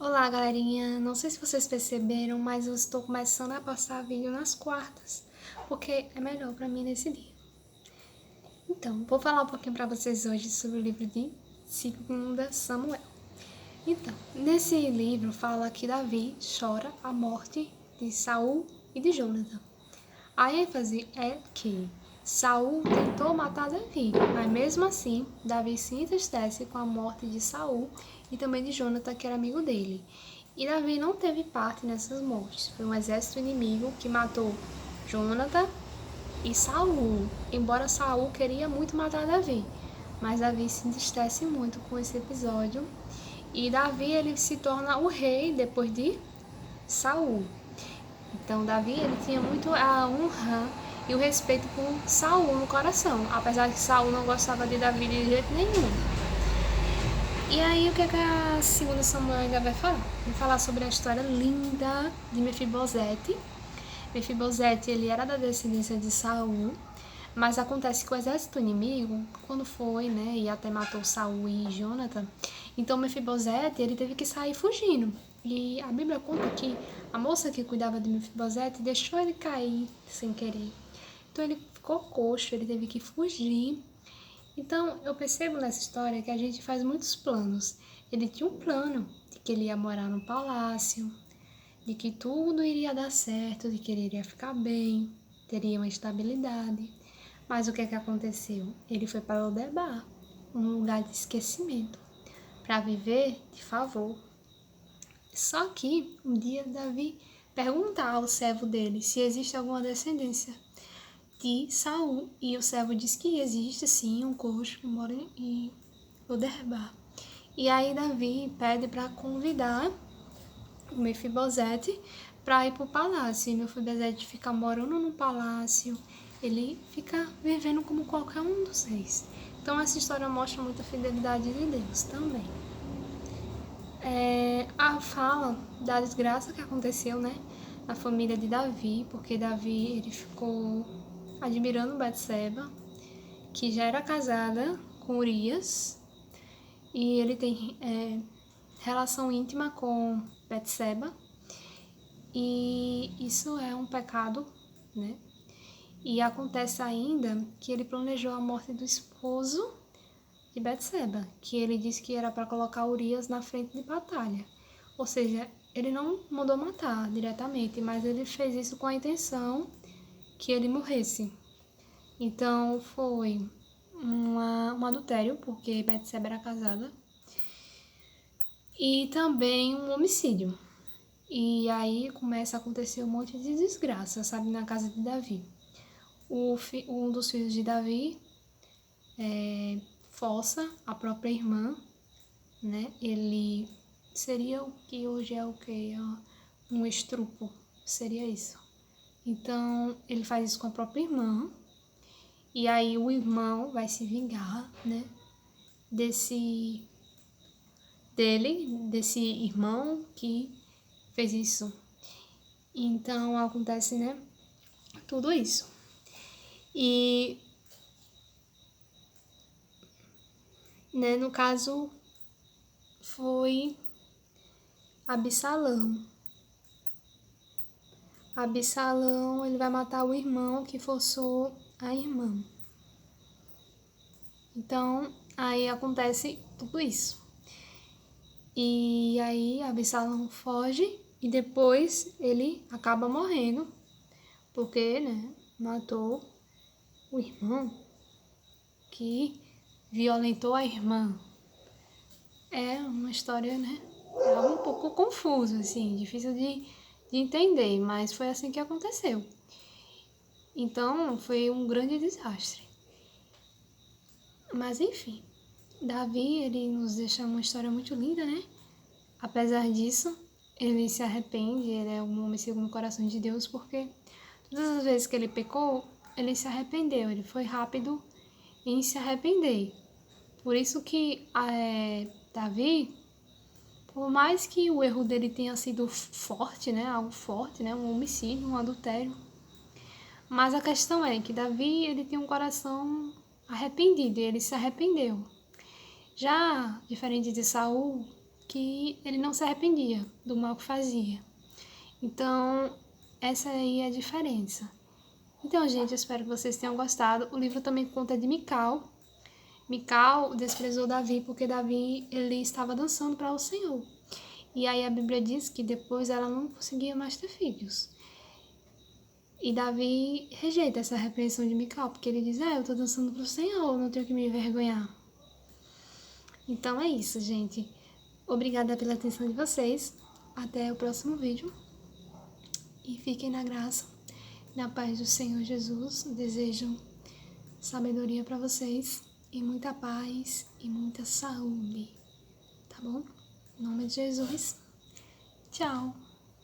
Olá, galerinha! Não sei se vocês perceberam, mas eu estou começando a postar vídeo nas quartas, porque é melhor pra mim nesse dia. Então, vou falar um pouquinho pra vocês hoje sobre o livro de 2 Samuel. Então, nesse livro fala que Davi chora a morte de Saul e de Jonathan. A ênfase é que Saul tentou matar Davi, mas mesmo assim, Davi se entristece com a morte de Saul e também de Jonathan, que era amigo dele. E Davi não teve parte nessas mortes. Foi um exército inimigo que matou Jonathan e Saul, embora Saul queria muito matar Davi. Mas Davi se entristece muito com esse episódio. E Davi ele se torna o rei depois de Saul. Então Davi ele tinha muito a honra e o respeito por Saul no coração, apesar de que Saul não gostava de Davi de jeito nenhum. E aí o que a 2 Samuel ainda vai falar? Vai falar sobre a história linda de Mefibosete. Mefibosete ele era da descendência de Saul, mas acontece que o exército inimigo, quando foi, né, e até matou Saul e Jonathan, então Mefibosete ele teve que sair fugindo. E a Bíblia conta que a moça que cuidava de Mefibosete deixou ele cair sem querer. Então ele ficou coxo, ele teve que fugir. Então eu percebo nessa história que a gente faz muitos planos. Ele tinha um plano de que ele ia morar no palácio, de que tudo iria dar certo, de que ele iria ficar bem, teria uma estabilidade. Mas o que aconteceu? Ele foi para Lodebar, um lugar de esquecimento, para viver de favor. Só que um dia Davi pergunta ao servo dele se existe alguma descendência de Saul, e o servo diz que existe sim um coxo que mora em Lodebar. E aí Davi pede para convidar o Mefibosete para ir para o palácio. E Mefibosete fica morando no palácio, ele fica vivendo como qualquer um dos reis. Então essa história mostra muita fidelidade de Deus também. A fala da desgraça que aconteceu, né, na família de Davi, porque Davi ele ficou admirando Betseba, que já era casada com Urias, e ele tem relação íntima com Betseba, e isso é um pecado, né? E acontece ainda que ele planejou a morte do esposo de Betseba, que ele disse que era para colocar Urias na frente de batalha. Ou seja, ele não mandou matar diretamente, mas ele fez isso com a intenção que ele morresse. Então foi um adultério, porque Betseba era casada, e também um homicídio. E aí começa a acontecer um monte de desgraça, sabe, na casa de Davi. Um dos filhos de Davi força a própria irmã, né? Ele seria o que hoje é o que? Um estrupo, seria isso. Então ele faz isso com a própria irmã, e aí o irmão vai se vingar, né? Desse irmão que fez isso. Então acontece, né? Tudo isso. E, né, no caso, foi Absalão. Absalão, ele vai matar o irmão que forçou a irmã. Então, aí acontece tudo isso. E aí Absalão foge e depois ele acaba morrendo, porque, né, matou o irmão que violentou a irmã. É uma história, né, é um pouco confuso, assim, difícil de entender, mas foi assim que aconteceu. Então, foi um grande desastre. Mas, enfim, Davi, ele nos deixa uma história muito linda, né? Apesar disso, ele se arrepende, ele é um homem segundo o coração de Deus, porque todas as vezes que ele pecou, ele se arrependeu, ele foi rápido em se arrepender. Por isso que Davi, por mais que o erro dele tenha sido forte, né, algo forte, né, um homicídio, um adultério, mas a questão é que Davi, ele tem um coração arrependido, e ele se arrependeu. Já diferente de Saul, que ele não se arrependia do mal que fazia. Então, essa aí é a diferença. Então, gente, eu espero que vocês tenham gostado. O livro também conta de Mical. Mical desprezou Davi porque Davi ele estava dançando para o Senhor. E aí a Bíblia diz que depois ela não conseguia mais ter filhos. E Davi rejeita essa repreensão de Mical, porque ele diz, eu tô dançando pro Senhor, não tenho que me envergonhar. Então é isso, gente. Obrigada pela atenção de vocês. Até o próximo vídeo. E fiquem na graça, na paz do Senhor Jesus. Desejo sabedoria para vocês e muita paz e muita saúde. Tá bom? Em nome de Jesus. Tchau.